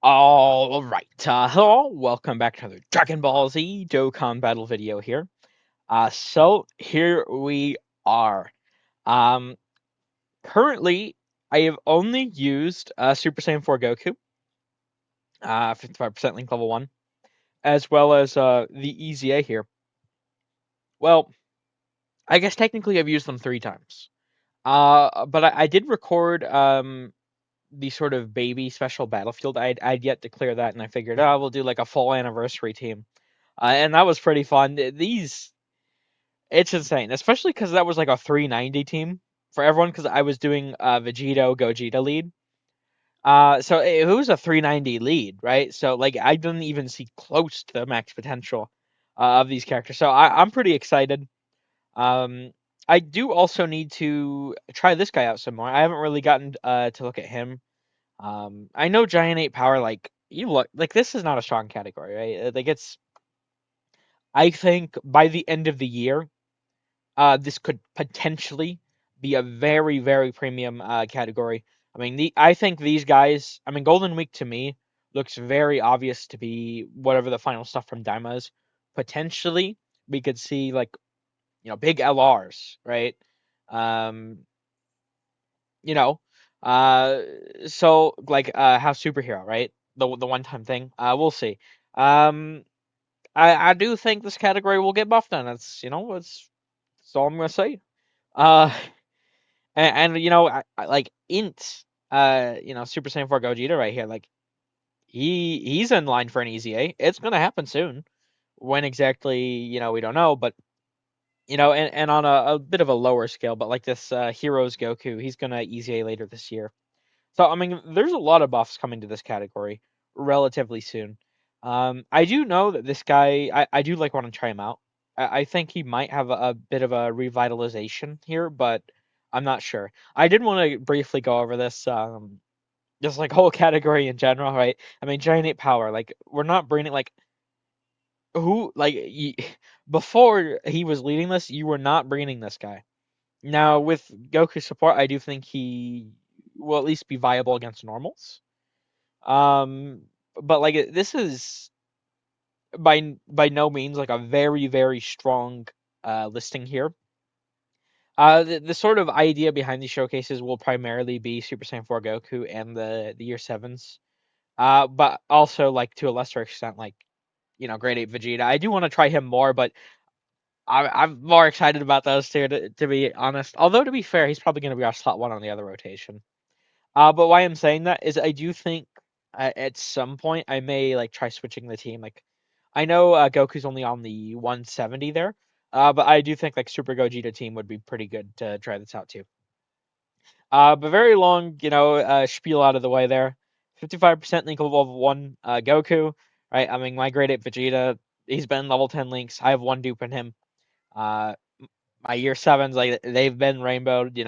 Alright, hello, welcome back to another Dragon Ball Z Dokkan battle video here. So here we are. Um, Currently, I have only used Super Saiyan 4 Goku, 55% Link Level 1, as well as the EZA here. Well, I guess technically I've used them 3 times. But I did record the sort of baby special battlefield. I'd yet to clear that, and I figured, oh, we'll do like a full anniversary team. And that was pretty fun. It's insane, especially because that was like a 390 team for everyone. Because I was doing Vegito Gogeta lead, so it was a 390 lead, right? So like I didn't even see close to the max potential of these characters. So I'm pretty excited. Um, I do also need to try this guy out some more. I haven't really gotten to look at him. I know Giant Ape Power, like you look like this is not a strong category, right? Like it's I think by the end of the year, this could potentially be a very, very premium category. I mean, I think these guys. I mean, Golden Week to me looks very obvious to be whatever the final stuff from Daima is. Potentially, we could see like big LRs, right? Um, you know, uh, so like have superhero, right? The one time thing. We'll see. Um, I do think this category will get buffed, and that's all I'm gonna say. Uh, and like Int, Super Saiyan 4 Gogeta right here, like he's in line for an EZA. It's gonna happen soon. When exactly, we don't know, but and on a bit of a lower scale, but like this Heroes Goku, he's gonna EZA later this year. So I mean, there's a lot of buffs coming to this category relatively soon. I do know that this guy, I do like want to try him out. I think he might have a bit of a revitalization here, but I'm not sure. I did want to briefly go over this, just like whole category in general, right? I mean, Giant Ape Power, like we're not bringing like who like before he was leading this, you were not bringing this guy. Now with Goku support, I do think he will at least be viable against normals. Um, but like this is by no means like a very very strong listing here. The sort of idea behind these showcases will primarily be Super Saiyan 4 Goku and the year sevens. But also like to a lesser extent, like Grade 8 Vegeta. I do want to try him more, but I'm more excited about those two to be honest. Although to be fair, he's probably going to be our slot one on the other rotation. But why I'm saying that is I do think at some point I may like try switching the team. Like I know Goku's only on the 170 there, but I do think like Super Gogeta team would be pretty good to try this out too. But very long, spiel out of the way there. 55% link level 1 Goku, right? I mean, my grade 8 Vegeta, he's been level 10 links. I have one dupe in him. Uh, my year 7s, like, they've been rainbowed,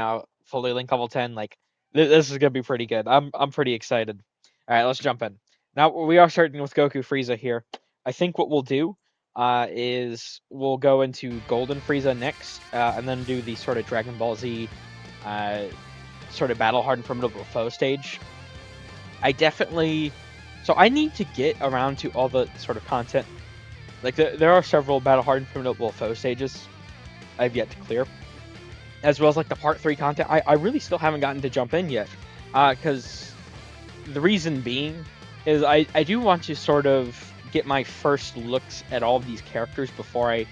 fully link level 10. Like, this is going to be pretty good. I'm pretty excited. All right, let's jump in. Now, we are starting with Goku Frieza here. I think what we'll do is we'll go into Golden Frieza next, and then do the sort of Dragon Ball Z uh, sort of battle hard and formidable foe stage. I definitely so I need to get around to all the sort of content. Like there are several battle hard and formidable foe stages I've yet to clear, as well as like the part 3 content. I really still haven't gotten to jump in yet, because the reason being is I do want to sort of get my first looks at all of these characters before I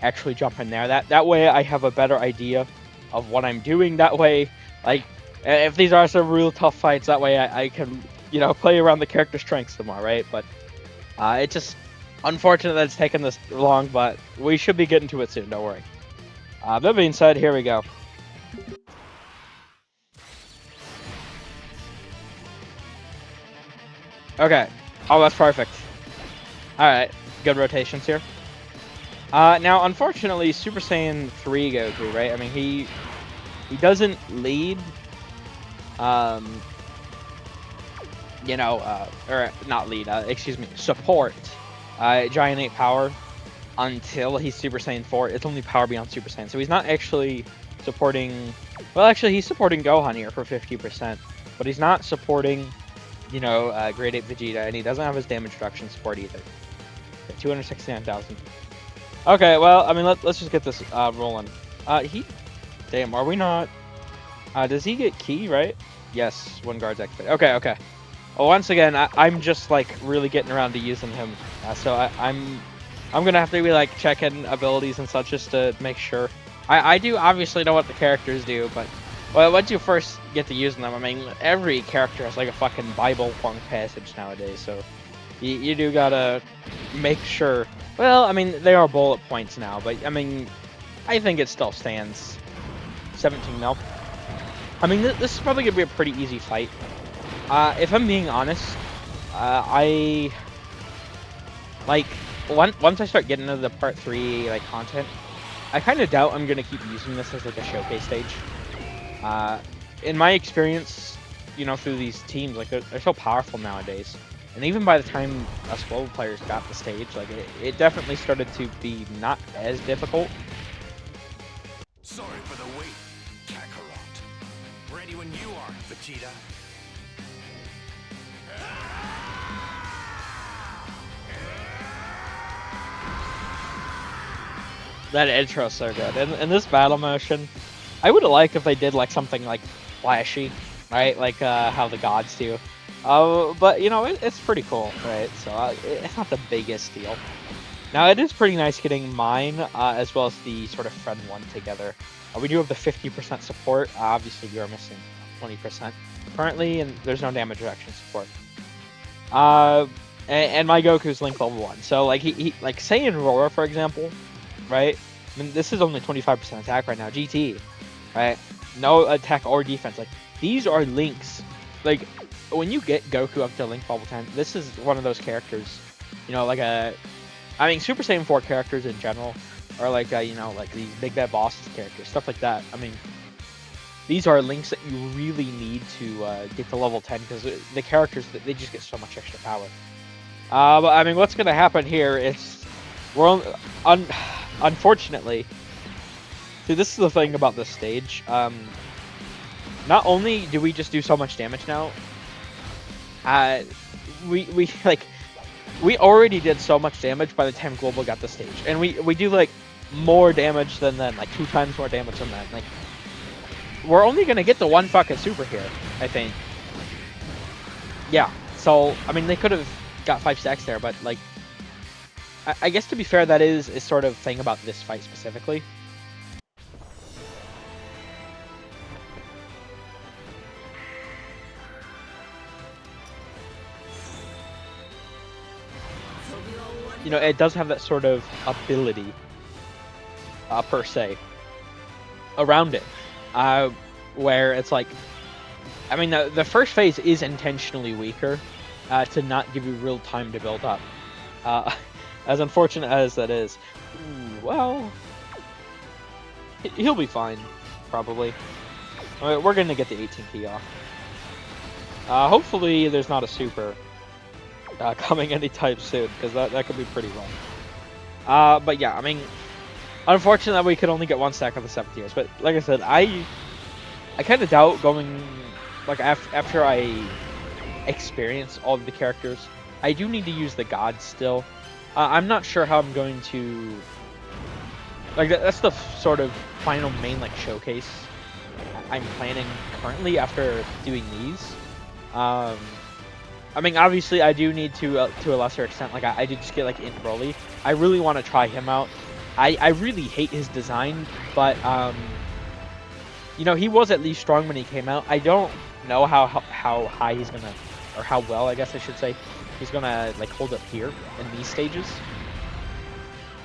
actually jump in there. That way I have a better idea of what I'm doing. That way, like if these are some real tough fights, that way I can play around the character strengths some more, right? But it's just unfortunate that it's taken this long, but we should be getting to it soon. Don't worry. That being said, here we go. Okay. Oh, that's perfect. All right. Good rotations here. Now, unfortunately, Super Saiyan 3 Goku, right? I mean, he doesn't lead, um, or not lead, excuse me, support Giant Ape Power until he's Super Saiyan 4. It's only power beyond Super Saiyan. So he's not actually supporting, well, actually, he's supporting Gohan here for 50%, but he's not supporting Great Ape Vegeta, and he doesn't have his damage reduction support either. 269,000. Okay, well, I mean, let's just get this rolling. Damn, are we not? Does he get key, right? Yes, one guard's activated. Okay. Well, once again, I'm just like really getting around to using him, so I'm gonna have to be like checking abilities and such just to make sure. I do obviously know what the characters do, but well, once you first get to using them, I mean, every character has like a fucking Bible-long passage nowadays, so you do gotta make sure. Well, I mean, they are bullet points now, but I mean, I think it still stands. 17 mil. I mean, this is probably gonna be a pretty easy fight. If I'm being honest, I like once I start getting into the part 3 like content, I kind of doubt I'm gonna keep using this as like a showcase stage. In my experience, through these teams, like they're so powerful nowadays, and even by the time us global players got the stage, like it definitely started to be not as difficult. Sorry for the wait, Kakarot. Ready when you are, Vegeta. That intro's so good. And this battle motion, I would have liked if they did like something like flashy, right? Like how the gods do. But it's pretty cool, right? So it's not the biggest deal. Now it is pretty nice getting mine as well as the sort of friend one together. We do have the 50% support. Obviously, we are missing 20% currently, and there's no damage reduction support. And my Goku's Link level 1. So like he like Saiyan Roar, for example, right? I mean, this is only 25% attack right now. GT, right? No attack or defense. Like these are Links. Like when you get Goku up to Link level 10, this is one of those characters. I mean, Super Saiyan 4 characters in general are like like these big bad bosses characters, stuff like that. I mean, these are links that you really need to get to level 10 because the characters they just get so much extra power. But I mean, what's gonna happen here is unfortunately. See, this is the thing about this stage. Not only do we just do so much damage now, we already did so much damage by the time Global got the stage, and we do like more damage than then, like 2 times more damage than that. Like we're only gonna get the one fucking super here, I think. Yeah. So I mean, they could have got 5 stacks there, but like, I guess to be fair, that is sort of thing about this fight specifically. It does have that sort of ability, per se, around it, where it's like, I mean, the first phase is intentionally weaker, to not give you real time to build up. As unfortunate as that is, well, he'll be fine, probably. We're gonna get the 18p off. Hopefully there's not a super coming anytime soon, because that could be pretty rough. But yeah, I mean, unfortunately we could only get 1 stack on the 7th tiers, but like I said, I kind of doubt going, like, after I experience all of the characters, I do need to use the gods still. I'm not sure how I'm going to, like, that's the sort of final main, like, showcase I'm planning currently after doing these. I mean, obviously, I do need to a lesser extent. Like, I did just get like Int Broly. I really want to try him out. I really hate his design, but he was at least strong when he came out. I don't know how high he's gonna, or how well, I guess I should say, he's gonna like hold up here in these stages.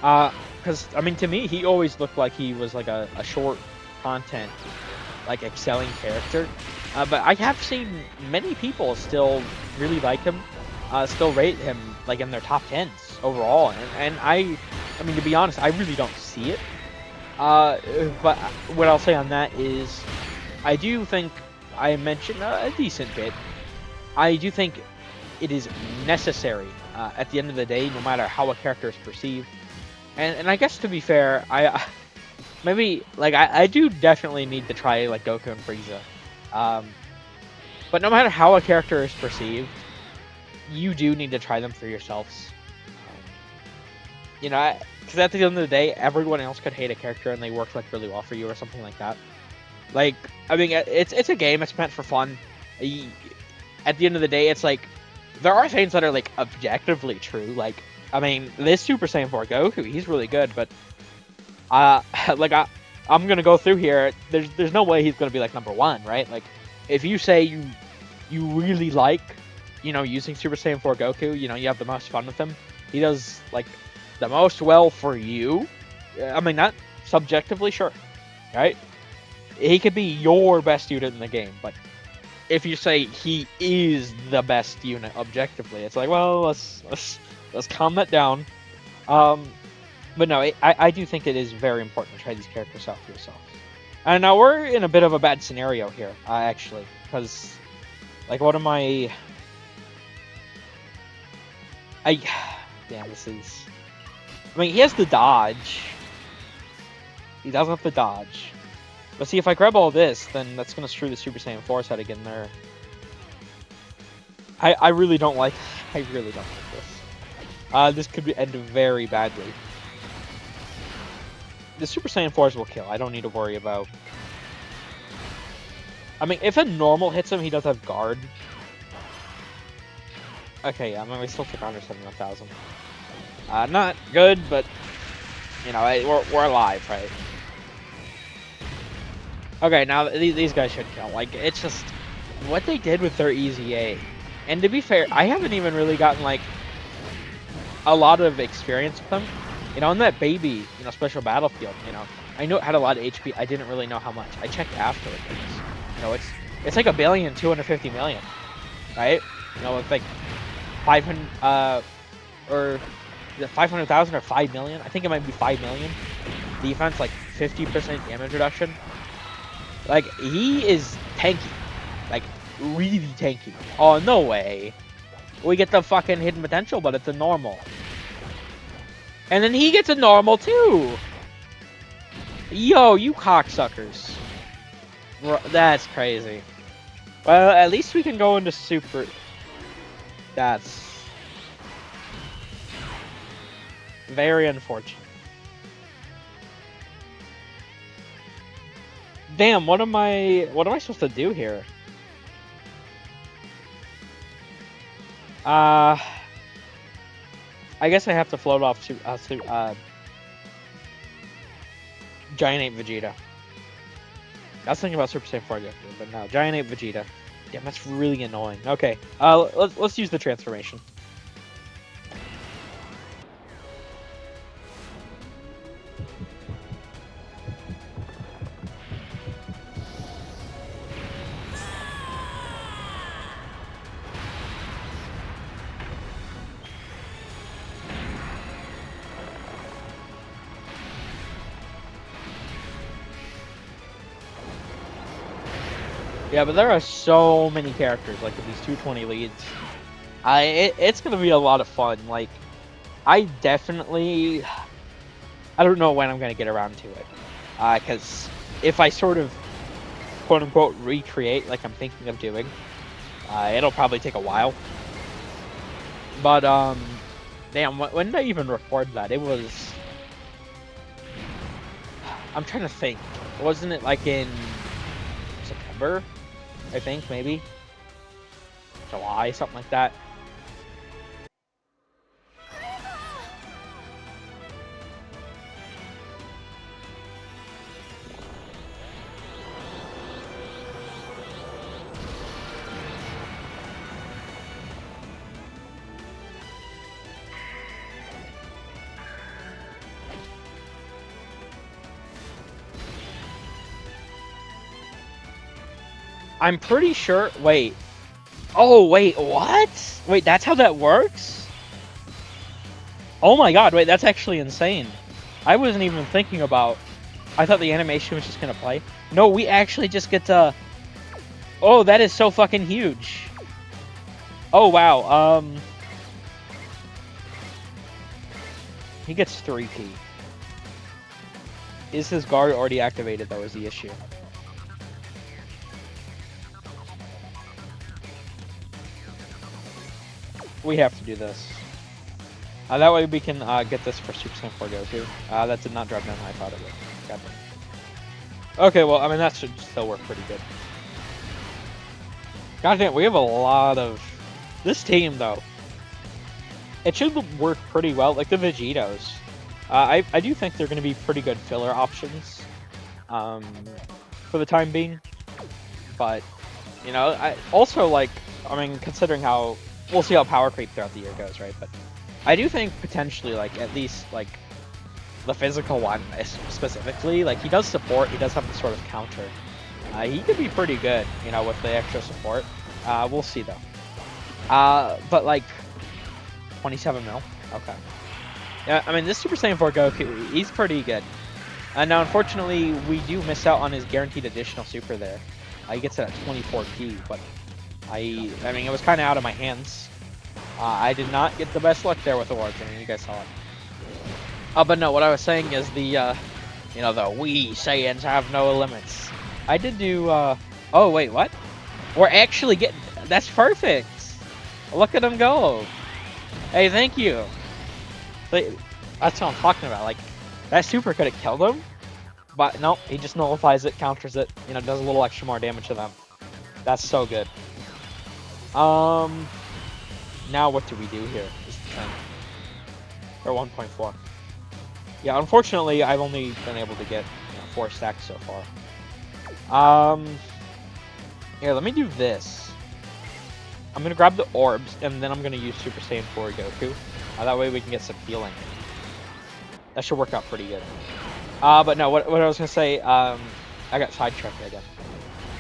Because I mean, to me, he always looked like he was like a short content, like excelling character. But I have seen many people still really like him, still rate him like in their top 10s overall, and I mean, to be honest, I really don't see it. But what I'll say on that is, I do think I mentioned a decent bit. I do think it is necessary at the end of the day, no matter how a character is perceived. And I guess to be fair, I do definitely need to try like Goku and Frieza. But no matter how a character is perceived, you do need to try them for yourselves. You know, because at the end of the day, everyone else could hate a character and they work like really well for you or something like that. Like, I mean, it's a game. It's meant for fun. At the end of the day, it's like there are things that are like objectively true. Like, I mean, this Super Saiyan 4 Goku, he's really good, but like I'm gonna go through here. There's no way he's gonna be like number one, right? Like, if you say you really like, you know, using Super Saiyan 4 Goku, you know, you have the most fun with him. He does like the most well for you. I mean, not subjectively, sure, right? He could be your best unit in the game, but if you say he is the best unit objectively, it's like, well, let's calm that down. But no, I do think it is very important to try these characters out for yourself. And now we're in a bit of a bad scenario here, actually, because like one of my, damn, this is. I mean, he has the dodge. He doesn't have the dodge. But see, if I grab all this, then that's gonna screw the Super Saiyan 4 set again there. I really don't like. I really don't like this. This could end very badly. The Super Saiyan 4s will kill. I don't need to worry about. I mean, if a normal hits him, he does have guard. Okay, yeah, I mean, we still took under 71,000. Not good, but you know, we're alive, right? Okay, now these guys should kill. Like, it's just what they did with their EZA. And to be fair, I haven't even really gotten like a lot of experience with them. You know, in that baby, you know, special battlefield, you know, I know it had a lot of HP. I didn't really know how much. I checked afterwards. You know, it's like 1,250,000,000, right? You know, it's like 500 or 500,000 or 5 million. I think it might be 5 million. Defense, like 50% damage reduction. Like, he is tanky. Like, really tanky. Oh, no way. We get the fucking hidden potential, but it's a normal. And then he gets a normal, too. Yo, you cocksuckers. That's crazy. Well, at least we can go into super. That's very unfortunate. Damn, what am I supposed to do here? I guess I have to float off to Giant Ape Vegeta. I was thinking about Super Saiyan 4 Goku, but no, Giant Ape Vegeta. Damn, that's really annoying. Okay, let's use the transformation. Yeah, but there are so many characters, like with these 220 leads. It's gonna be a lot of fun. Like, I definitely, I don't know when I'm gonna get around to it, because if I sort of, quote unquote, recreate like I'm thinking of doing, it'll probably take a while. But damn, when did I even record that? It was, I'm trying to think. Wasn't it like in September? I think, maybe. July, something like that. I'm pretty sure. Wait. Oh, wait, what? Wait, that's how that works? Oh my god, wait, that's actually insane. I wasn't even thinking about. I thought the animation was just gonna play. No, we actually just get to. Oh, that is so fucking huge. Oh, wow. He gets 3P. Is his guard already activated, though, is the issue. We have to do this. That way we can get this for Super Saiyan 4 Goku. That did not drop down how I thought it would. Goddamn. Okay, well, I mean, that should still work pretty good. Goddamn, we have a lot of... This team, though. It should work pretty well, like the Vegetos. I do think they're going to be pretty good filler options for the time being. But, you know, I mean, considering how... We'll see how power creep throughout the year goes, right? But I do think potentially, like, at least, like, the physical one specifically, like, he does support, he does have the sort of counter. He could be pretty good, you know, with the extra support. We'll see, though. But, like, 27 mil? Okay. Yeah, I mean, this Super Saiyan 4 Goku, he's pretty good. Now, unfortunately, we do miss out on his guaranteed additional super there. He gets it at 24p, but I mean, it was kind of out of my hands. I did not get the best luck there with the Orbs. I mean, you guys saw it. But no, what I was saying is the, you know, the we Saiyans have no limits. I did do, oh, wait, what? We're actually getting, that's perfect. Look at him go. Hey, thank you. That's what I'm talking about. Like, that super could have killed him, but nope, he just nullifies it, counters it, you know, does a little extra more damage to them. That's so good. Now what do we do here? Just 10. Or 1.4. Yeah, unfortunately, I've only been able to get, you know, 4 stacks so far. Here, let me do this. I'm gonna grab the orbs, and then I'm gonna use Super Saiyan 4 Goku. That way we can get some healing. That should work out pretty good. But no, what I was gonna say, I got sidetracked again.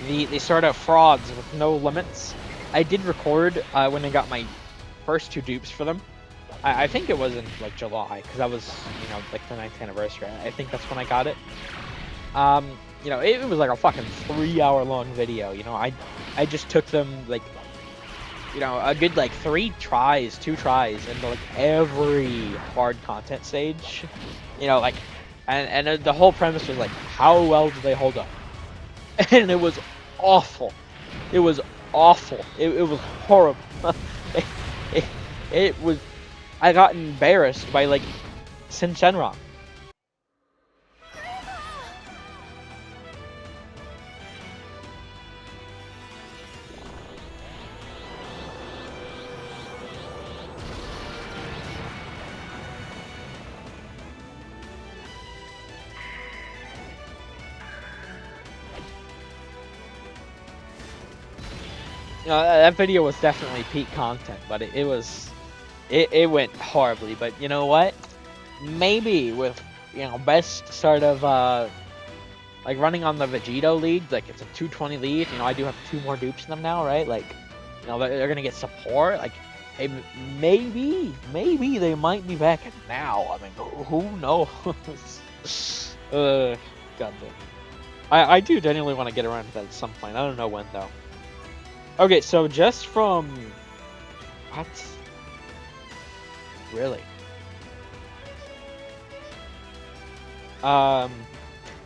The sort of frauds with no limits. I did record when I got my first 2 dupes for them. I think it was in like July, because that was, you know, like the 9th anniversary. I think that's when I got it. You know, it was like a fucking 3-hour-long video. You know, I just took them like, you know, a good like 2 tries into like every hard content stage. You know, like, and the whole premise was like, how well do they hold up? And it was awful. It was awful. It was horrible. it was. I got embarrassed by like Sin Shenron. You know, that video was definitely peak content, but it went horribly. But you know what? Maybe with, you know, best sort of like running on the Vegito lead, like it's a 220 lead. You know, I do have 2 more dupes in them now, right? Like, you know, they're gonna get support. Like, hey, maybe they might be back now. I mean, who knows? Goddamn. I do genuinely want to get around to that at some point. I don't know when though. Okay, so just from... What? Really?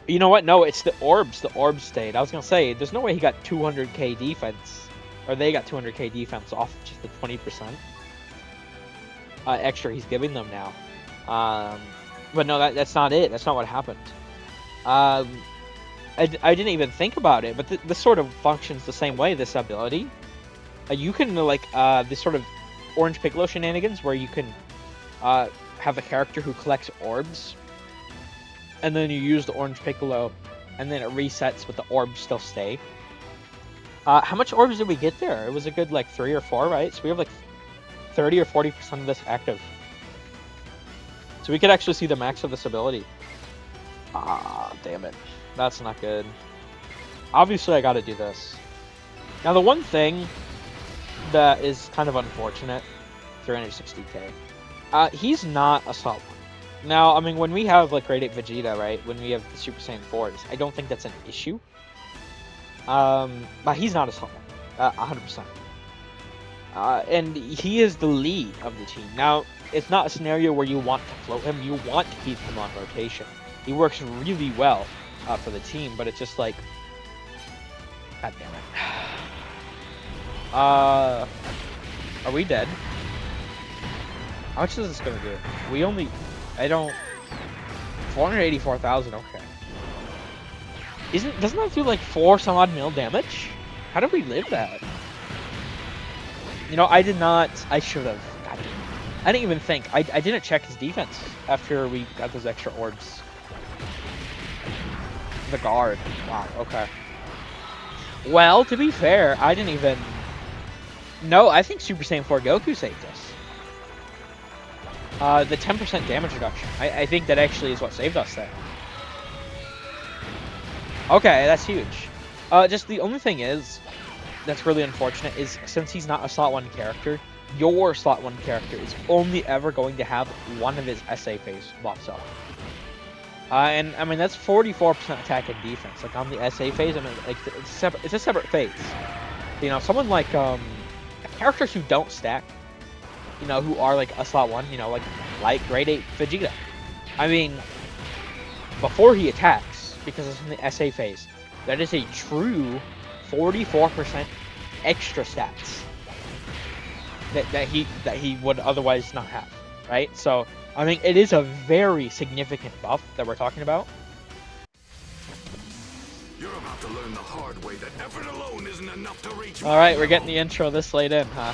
You know what? No, it's the orbs. The orbs stayed. I was gonna say, there's no way he got 200k defense. Or they got 200k defense off just the 20% extra he's giving them now. But no, that's not it. That's not what happened. I didn't even think about it, but this sort of functions the same way, this ability. You can, like, this sort of Orange Piccolo shenanigans, where you can have a character who collects orbs, and then you use the Orange Piccolo, and then it resets, but the orbs still stay. How much orbs did we get there? It was a good, like, 3 or 4, right? So we have, like, 30 or 40% of this active. So we could actually see the max of this ability. Ah, damn it. That's not good. Obviously, I gotta do this. Now, the one thing that is kind of unfortunate, 360k, he's not a Salt one. Now, I mean, when we have, like, Grade 8 Vegeta, right, when we have the Super Saiyan 4s, I don't think that's an issue. But he's not a Salt one, 100%. And he is the lead of the team. Now, it's not a scenario where you want to float him, you want to keep him on rotation. He works really well for the team, but it's just like, god damn it. Are we dead? How much is this gonna do? We only... I don't... 484,000, okay. Doesn't that do like 4 some odd mil damage? How did we live that? You know, I did not... I should have. God, I didn't even think. I didn't check his defense after we got those extra orbs. The guard. Wow, okay. Well, to be fair, I didn't even... No, I think Super Saiyan 4 Goku saved us. The 10% damage reduction. I think that actually is what saved us there. Okay, that's huge. Just the only thing is, that's really unfortunate, is since he's not a Slot 1 character, your Slot 1 character is only ever going to have one of his SA phase buffs up. And, I mean, that's 44% attack and defense. Like, on the SA phase, I mean, like, it's a separate phase. You know, someone like, characters who don't stack, you know, who are, like, a Slot 1, you know, like Grade 8 Vegeta. I mean, before he attacks, because it's in the SA phase, that is a true 44% extra stats that he would otherwise not have, right? So, I mean, it is a very significant buff that we're talking about. You're about to learn the hard way that effort alone isn't enough to reach. All right, we're getting the intro this late in, huh?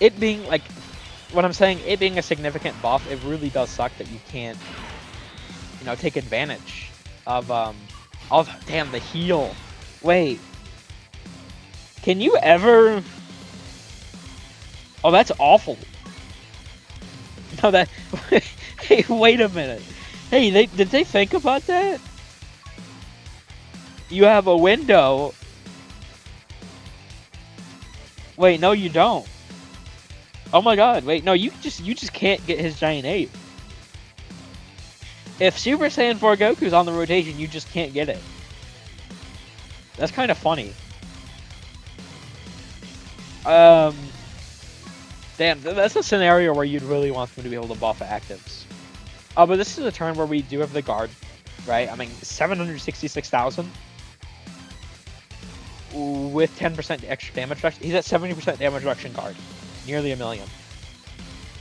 It being like, what I'm saying, it being a significant buff, it really does suck that you can't, you know, take advantage of damn, the heal. Wait, can you ever? Oh, that's awful. No, that. Hey, wait a minute. Hey, did they think about that? You have a window. Wait, no, you don't. Oh my God! Wait, no, you just can't get his Giant Ape. If Super Saiyan 4 Goku's on the rotation, you just can't get it. That's kind of funny. Damn, that's a scenario where you'd really want them to be able to buff actives. But this is a turn where we do have the guard, right? I mean, 766,000 with 10% extra damage reduction. He's at 70% damage reduction guard, nearly 1 million.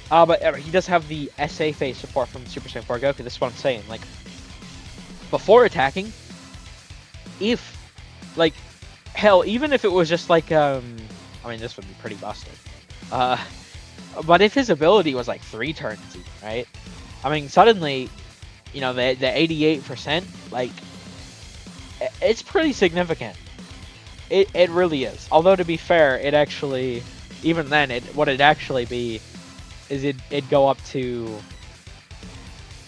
But he does have the SA phase support from Super Saiyan 4 Goku. This is what I'm saying. Like, before attacking, if, like, hell, even if it was just like, I mean, this would be pretty busted. But if his ability was like 3 turns, even, right? I mean, suddenly, you know, the 88%, like, it's pretty significant. It really is. Although, to be fair, it actually, even then, what it'd actually be is it'd go up to,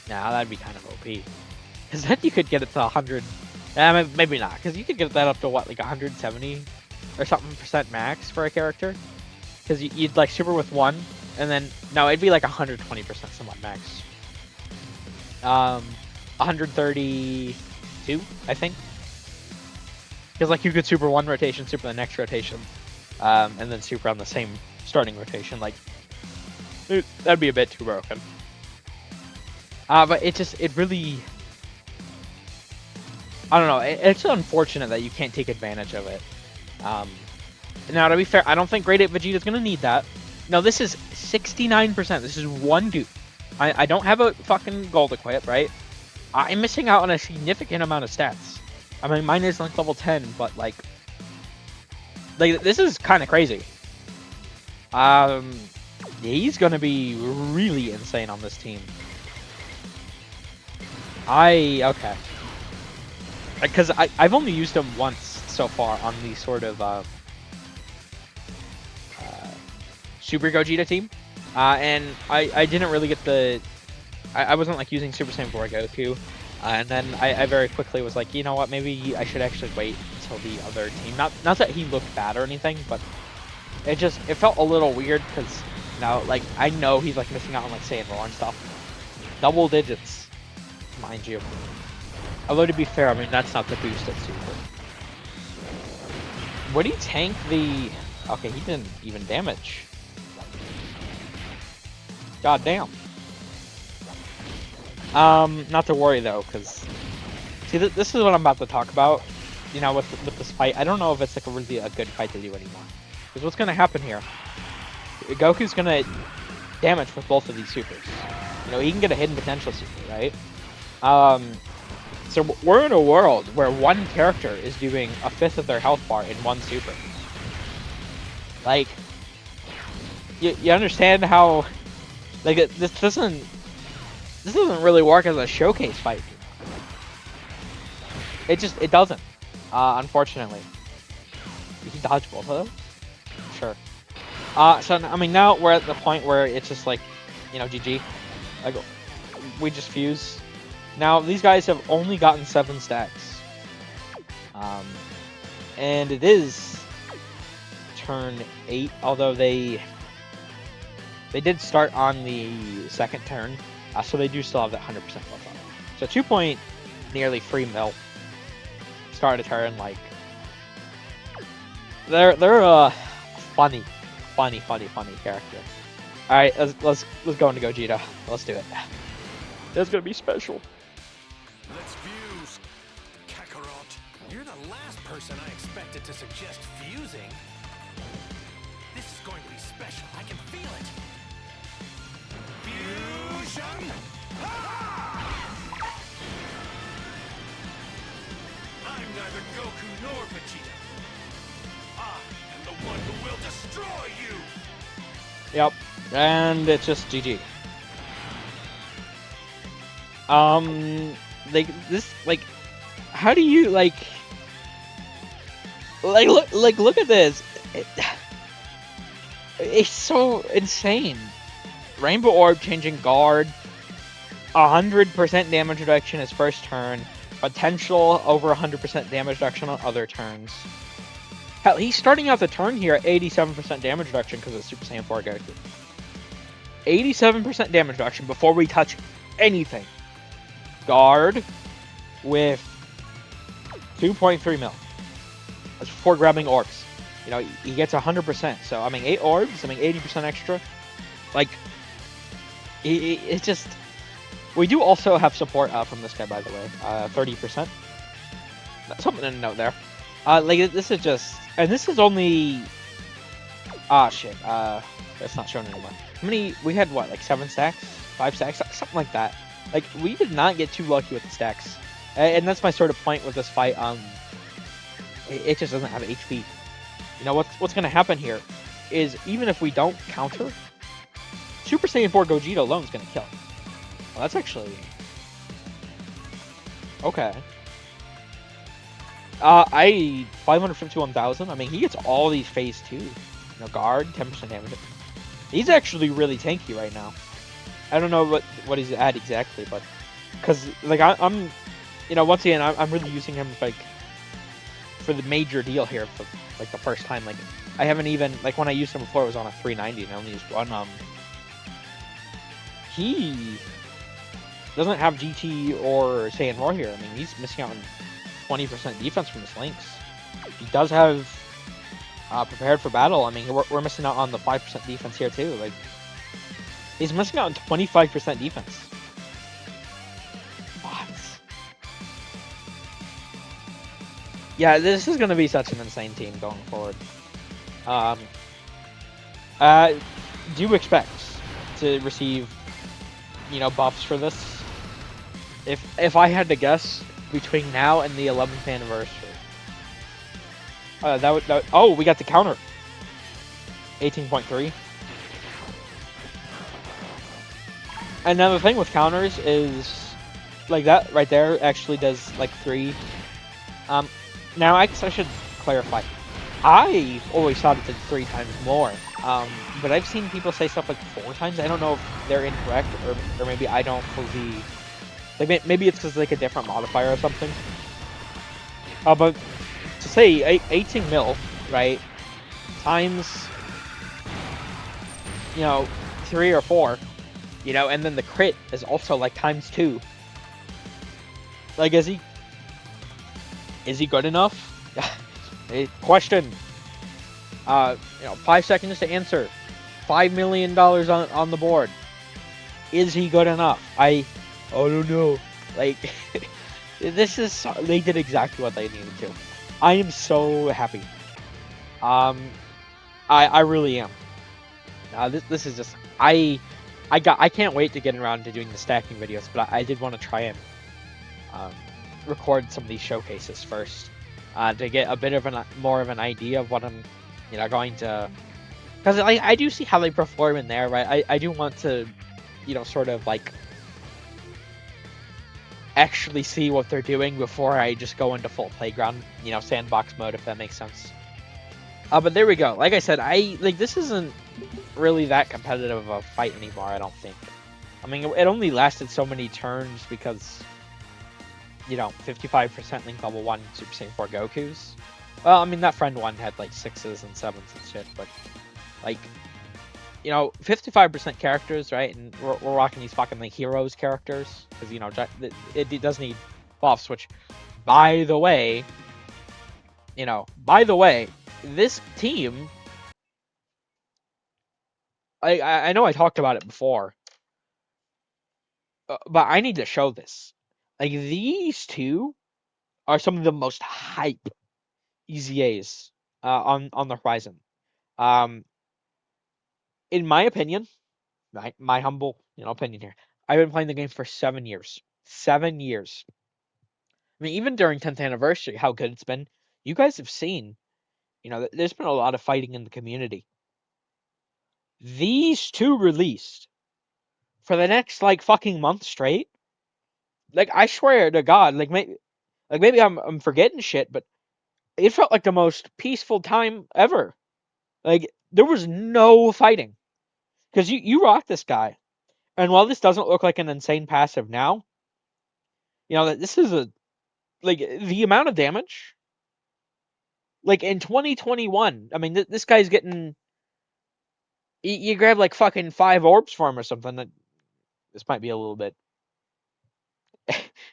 nah, that'd be kind of OP. Because then you could get it to 100, maybe not, because you could get that up to, what, like 170 or something percent max for a character? Because you'd, like, super with 1, and then, no, it'd be like 120% somewhat max. 132, I think. Because, like, you could super 1 rotation, super the next rotation, and then super on the same starting rotation. Like, that'd be a bit too broken. But it really, I don't know, it's unfortunate that you can't take advantage of it. Now, to be fair, I don't think Grade 8 Vegeta's going to need that. No, this is 69%. This is 1 dupe. I don't have a fucking gold equip, right? I'm missing out on a significant amount of stats. I mean, mine is like level 10, but like this is kind of crazy. He's going to be really insane on this team. Okay. Because I've only used him once so far on the sort of Super Gogeta team, and I didn't really get the, I wasn't like using Super Saiyan 4 Goku, and then I very quickly was like, you know what, maybe I should actually wait until the other team. Not that he looked bad or anything, but it felt a little weird because now, like, I know he's like missing out on like Saiyan Roar and stuff, double digits, mind you. Although, to be fair, I mean, that's not the boost at Super. Would he tank the... Okay, he didn't even damage. God damn. Not to worry, though, because... See, this is what I'm about to talk about. You know, with this fight. I don't know if it's like really a good fight to do anymore. Because what's going to happen here Goku's gonna damage with both of these supers. You know, he can get a hidden potential super, right? So we're in a world where one character is doing a fifth of their health bar in one super. Like, you understand how, like, this doesn't really work as a showcase fight. It doesn't, unfortunately. He dodged both of them? Sure. So, I mean, now we're at the point where it's just like, you know, GG. Like, we just fuse. Now, these guys have only gotten 7 stacks. And it is turn 8, although they did start on the second turn, so they do still have that 100% buff on. So 2 point nearly 3 mil. Start a turn, like, they're a funny character. All right, let's go into Gogeta. Let's do it. That's gonna be special. Let's fuse, Kakarot. You're the last person I expected to suggest fusing. This is going to be special. I can feel it. Fusion! I'm neither Goku nor Vegeta. I am the one who will destroy you! Yep, and it's just GG. Like, how do you like look at this? It's so insane. Rainbow Orb changing guard, 100% damage reduction his first turn, potential over 100% damage reduction on other turns. Hell, he's starting out the turn here at 87% damage reduction because of Super Saiyan 4 Goku. 87% damage reduction before we touch anything. Guard with 2.3 mil. That's before grabbing orbs. You know, he gets 100%. So, I mean, 8 orbs, I mean, 80% extra. Like, it's just... We do also have support from this guy, by the way. 30%. Something to note there. Like, this is just... And this is only... Ah, shit. That's not shown anymore. How many... We had, what, like 7 stacks? 5 stacks? Something like that. Like, we did not get too lucky with the stacks. And that's my sort of point with this fight. It just doesn't have HP. You know, what's going to happen here is, even if we don't counter, Super Saiyan 4 Gogeta alone is going to kill. Well, that's actually... Okay. 551,000. I mean, he gets all these phase 2. You know, guard, 10% damage. He's actually really tanky right now. I don't know what he's at exactly, but... Because, like, I'm... You know, once again, I'm really using him, like, for the major deal here for, like, the first time. Like, I haven't even... Like, when I used him before, it was on a 390, and I only used one. He doesn't have GT or Saiyan 4 here. I mean, he's missing out on 20% defense from his links. He does have prepared for battle. I mean, we're missing out on the 5% defense here, too. Like, he's missing out on 25% defense. What? Yeah, this is going to be such an insane team going forward. Do you expect to receive, you know, buffs for this? If I had to guess, between now and the 11th anniversary. That would oh, we got the counter. 18.3. And now the thing with counters is, like, that right there actually does like 3. Now I guess I should clarify. I always thought it did 3 times more. But I've seen people say stuff like 4 times. I don't know if they're incorrect, or maybe I don't fully... Like, maybe it's because like a different modifier or something. But to say 18 mil, right, times, you know, 3 or 4, you know, and then the crit is also like times 2. Like, is he good enough? Question. You know, 5 seconds to answer. $5 million on the board. Is he good enough? I don't know. Like, this is... They did exactly what they needed to. I am so happy. I really am. This is just I can't wait to get around to doing the stacking videos, but I did want to try and um, record some of these showcases first to get a bit of an more of an idea of what I'm going to, because I do see how they perform in there, right? I do want to sort of like actually see what they're doing before I just go into full playground sandbox mode, if that makes sense. But there we go. Like I said, this isn't really that competitive of a fight anymore, I don't think. I mean, it only lasted so many turns because 55% Link level 1 Super Saiyan 4 Gokus. Well, I mean, that friend one had like 6s and 7s and shit, but like, 55% characters, right? And we're rocking these fucking like heroes characters because it does need buffs. Which, by the way, this team, I know I talked about it before, but I need to show this. Like, these two are some of the most hype EZAs on the horizon. Um, in my opinion, my humble opinion here, I've been playing the game for 7 years. 7 years. I mean, even during 10th anniversary, how good it's been. You guys have seen, there's been a lot of fighting in the community. These two released for the next like fucking month straight. Like, I swear to God, maybe I'm forgetting shit, but it felt like the most peaceful time ever. Like, there was no fighting because you rock this guy, and while this doesn't look like an insane passive now, that this is a like the amount of damage. Like in 2021, I mean, this guy's getting. You grab like fucking 5 orbs for him or something. This might be a little bit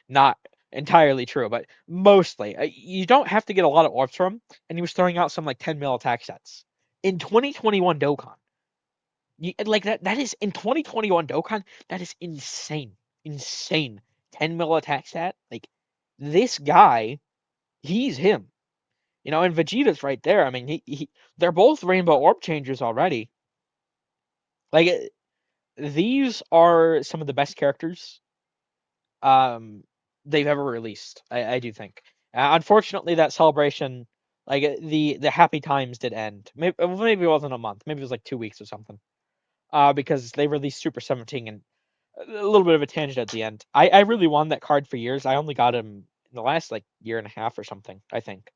not entirely true, but mostly. You don't have to get a lot of orbs from him, and he was throwing out some like 10 mil attack sets in 2021 Dokkan. Like that is in 2021 Dokkan. That is insane, insane. 10 mil attack stat. Like, this guy, he's him. And Vegeta's right there. I mean, they're both rainbow orb changers already. Like, these are some of the best characters um they've ever released. I do think. Unfortunately, that celebration, like, the happy times did end. Maybe it wasn't a month. Maybe it was like 2 weeks or something. Because they released Super 17 and a little bit of a tangent at the end. I really wanted that card for years. I only got him in the last like year and a half or something, I think.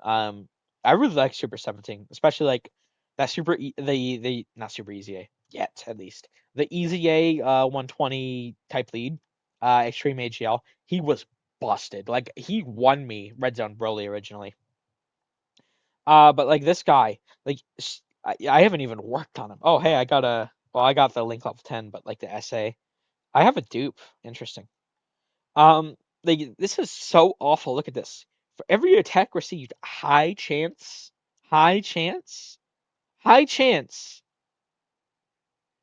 Um, I really like Super 17, especially like that the not Super Easy yet, at least the Easy 120 type lead, Extreme AGL. He was busted. Like, he won me Red Zone Broly originally. But like this guy, like, I haven't even worked on him. Oh, hey, I got the Link level 10, but like the SA, I have a dupe. Interesting. Um, like, this is so awful. Look at this. For every attack received, high chance, high chance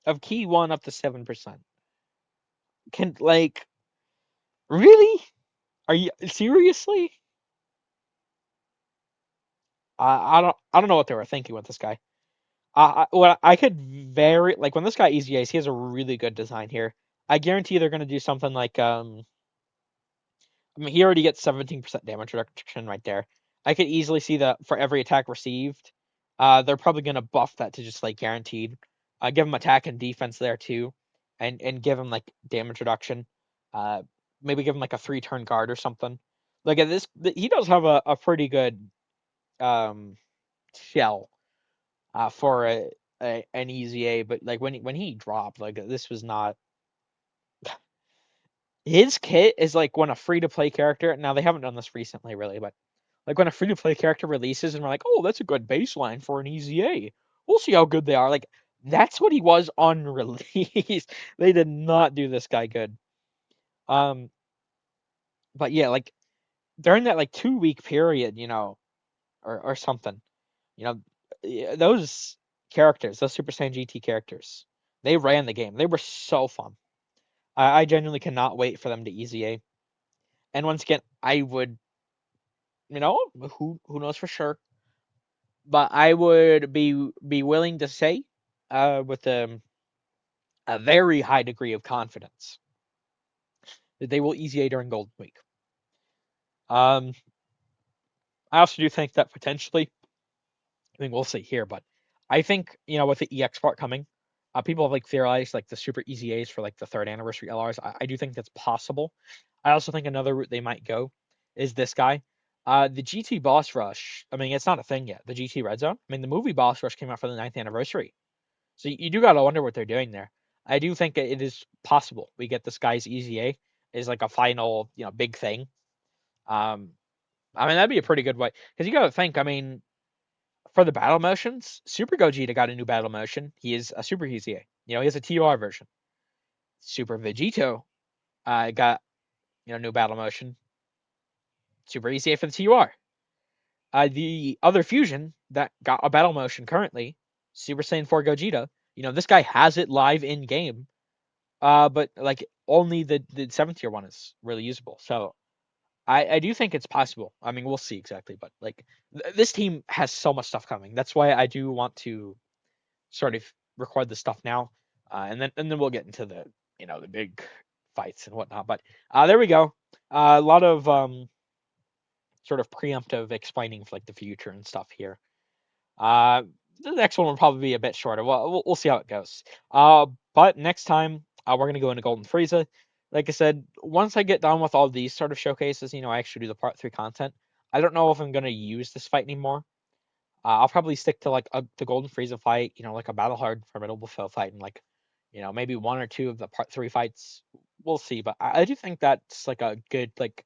of key one up to 7%. Can, like, really? Are you seriously? I don't know what they were thinking with this guy. What I could very like when this guy Easy Ace, he has a really good design here. I guarantee they're gonna do something like I mean, he already gets 17% damage reduction right there. I could easily see that for every attack received, they're probably gonna buff that to just like guaranteed. Give him attack and defense there too, and give him like damage reduction. Uh, Maybe give him like a 3-turn guard or something. Like, at this, he does have a pretty good um shell for an easy A, but like when he dropped, like, this was not his kit is like when a free to play character. Now, they haven't done this recently, really, but like when a free to play character releases and we're like, oh, that's a good baseline for an easy A. We'll see how good they are. Like, that's what he was on release. They did not do this guy good. Um, but yeah, like during that like 2 week period, or something, you know, those characters, those Super Saiyan GT characters, they ran the game. They were so fun. I genuinely cannot wait for them to easy A. And once again, I would, who knows for sure, but I would be willing to say with a very high degree of confidence that they will EZA during Golden Week. Um, I also do think that potentially, I mean, we'll see here, but I think, with the EX part coming, people have like theorized like the super EZAs for like the third anniversary LRs. I do think that's possible. I also think another route they might go is this guy. The GT Boss Rush, I mean, it's not a thing yet. The GT Red Zone. I mean, the movie Boss Rush came out for the 9th anniversary. So you do gotta wonder what they're doing there. I do think it is possible we get this guy's EZA is like a final, big thing. Um, I mean, that'd be a pretty good way because you gotta think. I mean, for the battle motions, Super Gogeta got a new battle motion. He is a Super EZA. He has a TUR version. Super Vegito got new battle motion. Super EZA for the TUR. The other fusion that got a battle motion currently, Super Saiyan 4 Gogeta. This guy has it live in game. But like only the 7th tier one is really usable. So I do think it's possible. I mean, we'll see exactly, but like this team has so much stuff coming. That's why I do want to sort of record the stuff now, and then we'll get into the big fights and whatnot. But there we go. A lot of sort of preemptive explaining for like the future and stuff here. Uh, the next one will probably be a bit shorter. We'll see how it goes. But next time we're gonna go into Golden Frieza. Like I said, once I get done with all these sort of showcases, I actually do the part 3 content. I don't know if I'm gonna use this fight anymore. I'll probably stick to like the Golden Frieza fight, like a battle hard formidable foe fight, and like, maybe one or two of the part 3 fights. We'll see, but I do think that's like a good like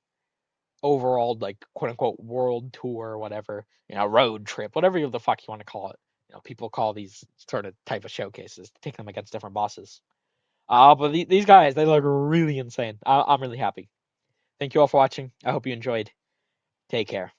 overall like quote unquote world tour or whatever, road trip, whatever the fuck you want to call it. People call these sort of type of showcases, take them against different bosses. But these guys, they look really insane. I'm really happy. Thank you all for watching. I hope you enjoyed. Take care.